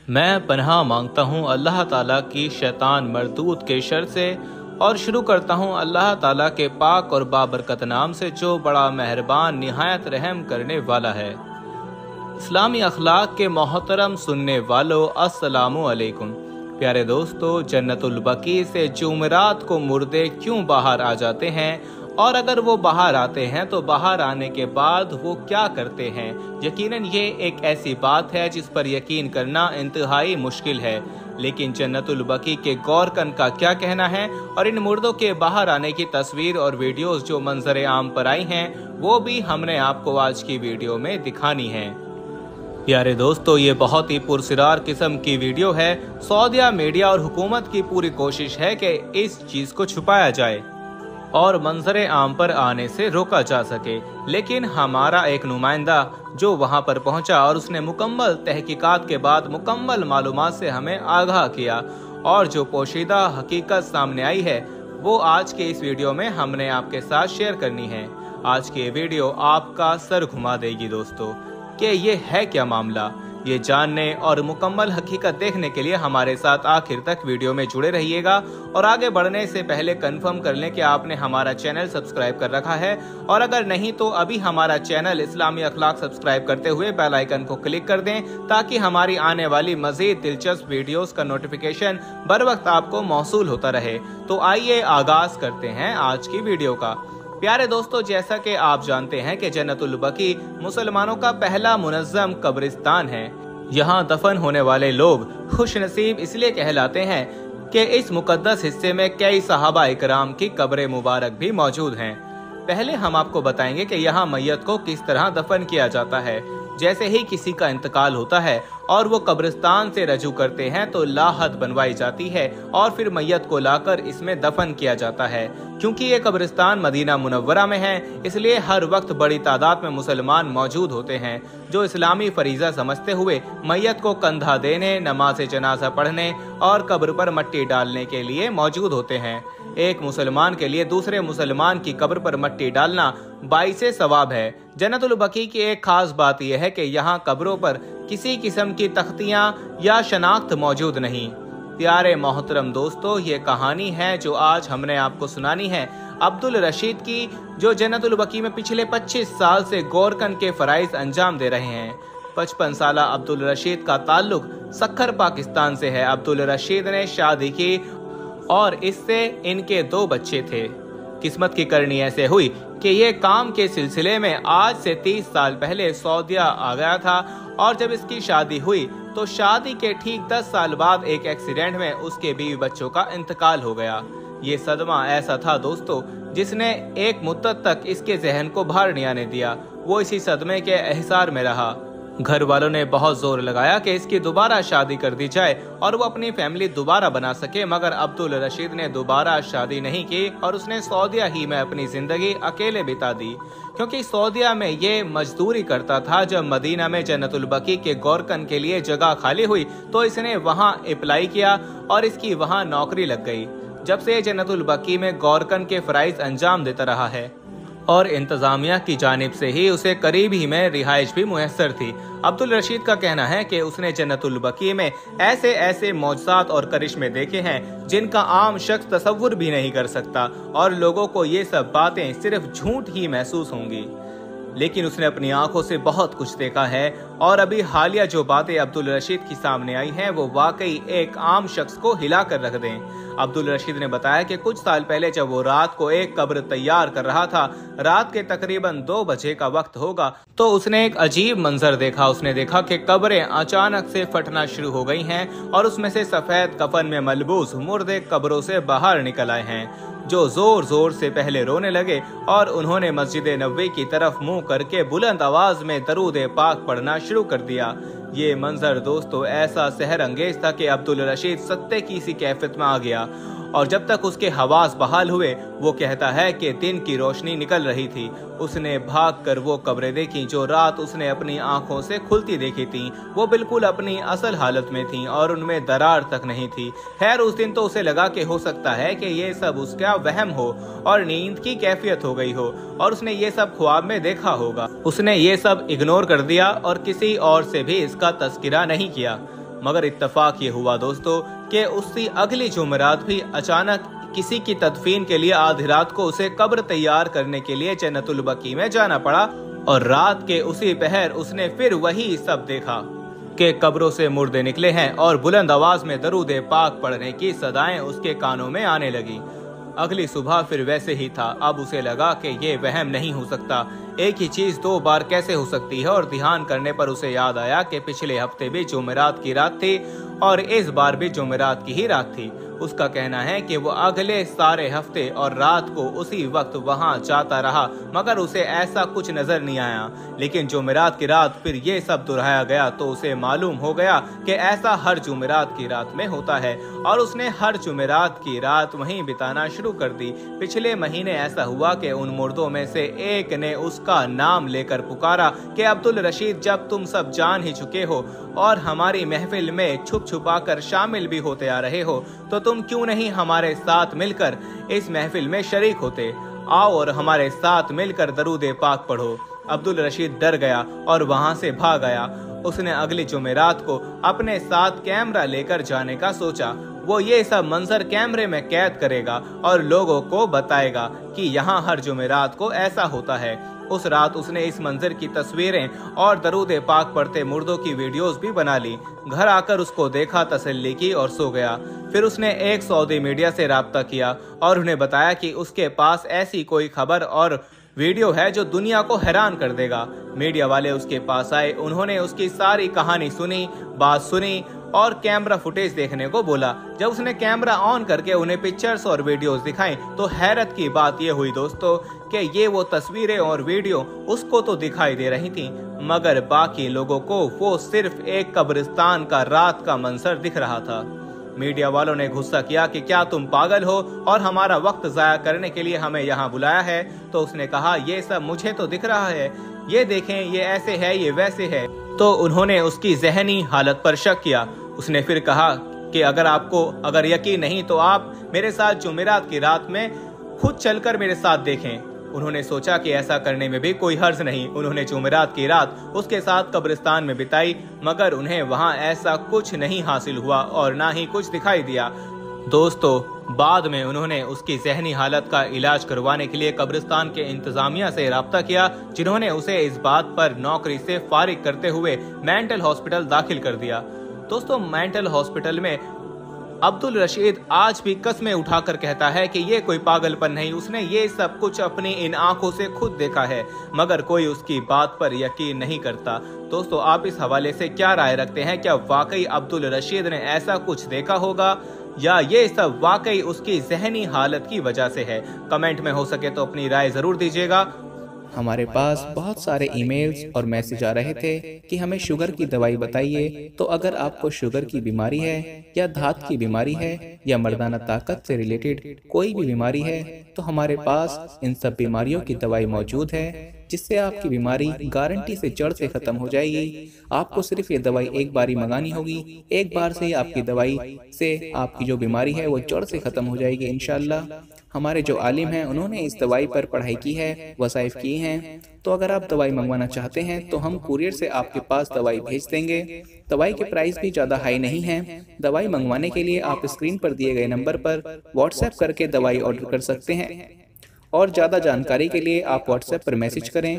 मैं पनाह मांगता हूँ अल्लाह ताला की शैतान मरदूद के शर से और शुरू करता हूँ अल्लाह ताला के पाक और बाबरकत नाम से जो बड़ा मेहरबान निहायत रहम करने वाला है। इस्लामी अखलाक के मोहतरम सुनने वालों, अस्सलामु अलैकुम। प्यारे दोस्तों, जन्नतुल बकी से जुमेरात को मुर्दे क्यों बाहर आ जाते हैं और अगर वो बाहर आते हैं तो बाहर आने के बाद वो क्या करते हैं? यकीनन ये एक ऐसी बात है जिस पर यकीन करना इंतहाई मुश्किल है, लेकिन जन्नतुल बकी के गौरकन का क्या कहना है और इन मुर्दों के बाहर आने की तस्वीर और वीडियोस जो मंजर आम पर आई हैं वो भी हमने आपको आज की वीडियो में दिखानी है। प्यारे दोस्तों, ये बहुत ही पुरस्कार किस्म की वीडियो है। सऊदीया मीडिया और हुकूमत की पूरी कोशिश है कि इस चीज को छुपाया जाए और मंजर आम पर आने से रोका जा सके, लेकिन हमारा एक नुमाइंदा जो वहां पर पहुंचा और उसने मुकम्मल तहकीकात के बाद मुकम्मल मालूमात से हमें आगाह किया और जो पोशीदा हकीकत सामने आई है वो आज के इस वीडियो में हमने आपके साथ शेयर करनी है। आज की ये वीडियो आपका सर घुमा देगी दोस्तों कि ये है क्या मामला। ये जानने और मुकम्मल हकीकत देखने के लिए हमारे साथ आखिर तक वीडियो में जुड़े रहिएगा और आगे बढ़ने से पहले कंफर्म कर लें कि आपने हमारा चैनल सब्सक्राइब कर रखा है और अगर नहीं तो अभी हमारा चैनल इस्लामी अखलाक सब्सक्राइब करते हुए बेल आइकन को क्लिक कर दें ताकि हमारी आने वाली मजीद दिलचस्प वीडियोस का नोटिफिकेशन बर वक्त आपको मौसूल होता रहे। तो आइए आगाज करते हैं आज की वीडियो का। प्यारे दोस्तों, जैसा कि आप जानते हैं कि जन्नतुल बकी मुसलमानों का पहला मुनज़्ज़म कब्रिस्तान है। यहाँ दफन होने वाले लोग खुश नसीब इसलिए कहलाते हैं कि इस मुकद्दस हिस्से में कई सहाबा इकराम की कब्रें मुबारक भी मौजूद हैं। पहले हम आपको बताएंगे कि यहाँ मैयत को किस तरह दफन किया जाता है। जैसे ही किसी का इंतकाल होता है और वो कब्रिस्तान से रजू करते हैं तो लाहद बनवाई जाती है और फिर मैयत को लाकर इसमें दफन किया जाता है। क्योंकि ये कब्रिस्तान मदीना मुनव्वरा में है इसलिए हर वक्त बड़ी तादाद में मुसलमान मौजूद होते हैं जो इस्लामी फरीजा समझते हुए मैयत को कंधा देने, नमाज जनाजा पढ़ने और कब्र पर मट्टी डालने के लिए मौजूद होते हैं। एक मुसलमान के लिए दूसरे मुसलमान की कब्र पर मट्टी डालना बाइसे सवाब है। जन्नतुल बकी की एक खास बात यह है कि यहाँ कब्रों पर किसी किस्म की तख्तियाँ या शनाख्त मौजूद नहीं। प्यारे मोहतरम दोस्तों, ये कहानी है जो आज हमने आपको सुनानी है अब्दुल रशीद की, जो जन्नतुल बकी में पिछले 25 साल से गौरकन के फराइज अंजाम दे रहे हैं। 55 साल अब्दुल रशीद का ताल्लुक सक्खर पाकिस्तान से है। अब्दुल रशीद ने शादी की और इससे इनके 2 बच्चे थे। किस्मत की करनी ऐसे हुई कि ये काम के सिलसिले में आज से 30 साल पहले सऊदीया आ गया था और जब इसकी शादी हुई तो शादी के ठीक 10 साल बाद एक एक्सीडेंट में उसके बीवी बच्चों का इंतकाल हो गया। ये सदमा ऐसा था दोस्तों जिसने एक मुद्दत तक इसके जहन को बाहर नहीं आने दिया। वो इसी सदमे के एहसार में रहा। घर वालों ने बहुत जोर लगाया कि इसकी दोबारा शादी कर दी जाए और वो अपनी फैमिली दोबारा बना सके, मगर अब्दुल रशीद ने दोबारा शादी नहीं की और उसने सऊदीया ही में अपनी जिंदगी अकेले बिता दी। क्योंकि सऊदीया में ये मजदूरी करता था। जब मदीना में जन्नतुल बकी के गौरकन के लिए जगह खाली हुई तो इसने वहाँ अप्लाई किया और इसकी वहाँ नौकरी लग गई। जब से जन्नतुल बकी में गौरकन के फराइज अंजाम देता रहा है और इंतजामिया की जानिब से ही उसे करीब ही में रिहाइश भी मुयस्सर थी। अब्दुल रशीद का कहना है कि उसने जन्नतुल बकी में ऐसे ऐसे मौजज़ात और करिश्मे देखे हैं जिनका आम शख्स तसव्वुर भी नहीं कर सकता और लोगों को ये सब बातें सिर्फ झूठ ही महसूस होंगी, लेकिन उसने अपनी आंखों से बहुत कुछ देखा है। और अभी हालिया जो बातें अब्दुल रशीद की सामने आई हैं वो वाकई एक आम शख्स को हिला कर रख दें। अब्दुल रशीद ने बताया कि कुछ साल पहले जब वो रात को एक कब्र तैयार कर रहा था, रात के तकरीबन 2 बजे का वक्त होगा, तो उसने एक अजीब मंजर देखा। उसने देखा कि कब्रें अचानक से फटना शुरू हो गई हैं और उसमें से सफेद कफन में मलबूस मुर्दे कब्रों से बाहर निकल आए हैं जो जोर जोर से पहले रोने लगे और उन्होंने मस्जिद नबवी की तरफ मुंह करके बुलंद आवाज में दरूद पाक पढ़ना शुरू कर दिया। ये मंजर दोस्तों ऐसा सहर अंगेज था कि अब्दुल रशीद सत्ते की सी कैफियत में आ गया और जब तक उसके हवास बहाल हुए वो कहता है कि दिन की रोशनी निकल रही थी। उसने भागकर वो कब्रें देखी जो रात उसने अपनी आंखों से खुलती देखी थी। वो बिल्कुल अपनी असल हालत में थी और उनमें दरार तक नहीं थी। खैर उस दिन तो उसे लगा कि हो सकता है कि ये सब उसका वहम हो और नींद की कैफियत हो गई हो और उसने ये सब ख्वाब में देखा होगा। उसने ये सब इग्नोर कर दिया और किसी और से भी इसका तस्किरा नहीं किया। मगर इत्तफाक ये हुआ दोस्तों कि उसी अगली जुमेरात भी अचानक किसी की तदफीन के लिए आधी रात को उसे कब्र तैयार करने के लिए जन्नतुल बकी में जाना पड़ा और रात के उसी पहर उसने फिर वही सब देखा कि कब्रों से मुर्दे निकले हैं और बुलंद आवाज में दरूद पाक पढ़ने की सदाएं उसके कानों में आने लगी। अगली सुबह फिर वैसे ही था। अब उसे लगा कि ये वहम नहीं हो सकता, एक ही चीज दो बार कैसे हो सकती है, और ध्यान करने पर उसे याद आया कि पिछले हफ्ते भी जुमेरात की रात थी और इस बार भी जुमेरात की ही रात थी। उसका कहना है कि वो अगले सारे हफ्ते और रात को उसी वक्त वहां जाता रहा मगर उसे ऐसा कुछ नजर नहीं आया। लेकिन जुमेरात की रात फिर ये सब दोहराया गया तो उसे मालूम हो गया कि ऐसा हर जुमेरात की रात में होता है और उसने हर जुमेरात की रात वहीं बिताना शुरू कर दी। पिछले महीने ऐसा हुआ कि उन मुर्दों में से एक ने उसका नाम लेकर पुकारा कि अब्दुल रशीद, जब तुम सब जान ही चुके हो और हमारी महफिल में छुप छुपा कर शामिल भी होते आ रहे हो तो तुम क्यों नहीं हमारे साथ मिलकर इस महफिल में शरीक होते। आओ और हमारे साथ मिलकर दरूद पाक पढ़ो। अब्दुल रशीद डर गया और वहां से भाग आया। उसने अगली जुमेरात को अपने साथ कैमरा लेकर जाने का सोचा। वो ये सब मंजर कैमरे में कैद करेगा और लोगों को बताएगा कि यहाँ हर जुमेरात को ऐसा होता है। उस रात उसने इस मंजर की तस्वीरें और दरूद पाक पढ़ते मुर्दों की वीडियोस भी बना ली। घर आकर उसको देखा, तसल्ली की और सो गया। फिर उसने एक सऊदी मीडिया से राब्ता किया और उन्हें बताया कि उसके पास ऐसी कोई खबर और वीडियो है जो दुनिया को हैरान कर देगा। मीडिया वाले उसके पास आए, उन्होंने उसकी सारी कहानी सुनी, बात सुनी और कैमरा फुटेज देखने को बोला। जब उसने कैमरा ऑन करके उन्हें पिक्चर्स और वीडियोस दिखाई तो हैरत की बात यह हुई दोस्तों कि ये वो तस्वीरें और वीडियो उसको तो दिखाई दे रही थी मगर बाकी लोगों को वो सिर्फ एक कब्रिस्तान का रात का मंजर दिख रहा था। मीडिया वालों ने गुस्सा किया कि क्या तुम पागल हो और हमारा वक्त जाया करने के लिए हमें यहाँ बुलाया है। तो उसने कहा, ये सब मुझे तो दिख रहा है, ये देखें, ये ऐसे है, ये वैसे है। तो उन्होंने उसकी जहनी हालत पर शक किया। उसने फिर कहा कि अगर यकीन नहीं तो आप मेरे साथ जुमेरात की रात में खुद चलकर मेरे साथ देखें। उन्होंने सोचा कि ऐसा करने में भी कोई हर्ज नहीं। उन्होंने जुमेरात की रात उसके साथ कब्रिस्तान में बिताई मगर उन्हें वहां ऐसा कुछ नहीं हासिल हुआ और ना ही कुछ दिखाई दिया। दोस्तों, बाद में उन्होंने उसकी जहनी हालत का इलाज करवाने के लिए कब्रिस्तान के इंतजामिया से राब्ता किया, जिन्होंने उसे इस बात पर नौकरी से फारिग करते हुए मेंटल हॉस्पिटल दाखिल कर दिया। दोस्तों, मेंटल हॉस्पिटल में अब्दुल रशीद आज भी कस्में उठाकर कहता है कि ये कोई पागलपन नहीं, उसने ये सब कुछ अपनी इन आंखों से खुद देखा है मगर कोई उसकी बात पर यकीन नहीं करता। दोस्तों, आप इस हवाले से क्या राय रखते हैं? क्या वाकई अब्दुल रशीद ने ऐसा कुछ देखा होगा या ये सब वाकई उसकी जहनी हालत की वजह से है? कमेंट में हो सके तो अपनी राय जरूर दीजिएगा। हमारे पास बहुत सारे ईमेल्स और मैसेज आ रहे थे कि हमें शुगर की दवाई बताइए। तो अगर आपको शुगर की बीमारी है या धात की बीमारी है या मर्दाना ताकत से रिलेटेड कोई भी बीमारी है तो हमारे पास इन सब बीमारियों की दवाई मौजूद है, जिससे आपकी बीमारी गारंटी से जड़ से खत्म हो जाएगी। आपको सिर्फ ये दवाई एक बार ही मंगानी होगी। एक बार से ही आपकी दवाई से आपकी जो बीमारी है वो जड़ से खत्म हो जाएगी इंशाल्लाह। हमारे जो आलिम हैं उन्होंने इस दवाई पर पढ़ाई की है, वसाइफ की हैं। तो अगर आप दवाई मंगवाना चाहते हैं तो हम कुरियर से आपके पास दवाई भेज देंगे। दवाई के प्राइस भी ज़्यादा हाई नहीं है। दवाई मंगवाने के लिए आप स्क्रीन पर दिए गए नंबर पर व्हाट्सएप करके दवाई ऑर्डर कर सकते हैं और ज़्यादा जानकारी के लिए आप व्हाट्सएप पर मैसेज करें।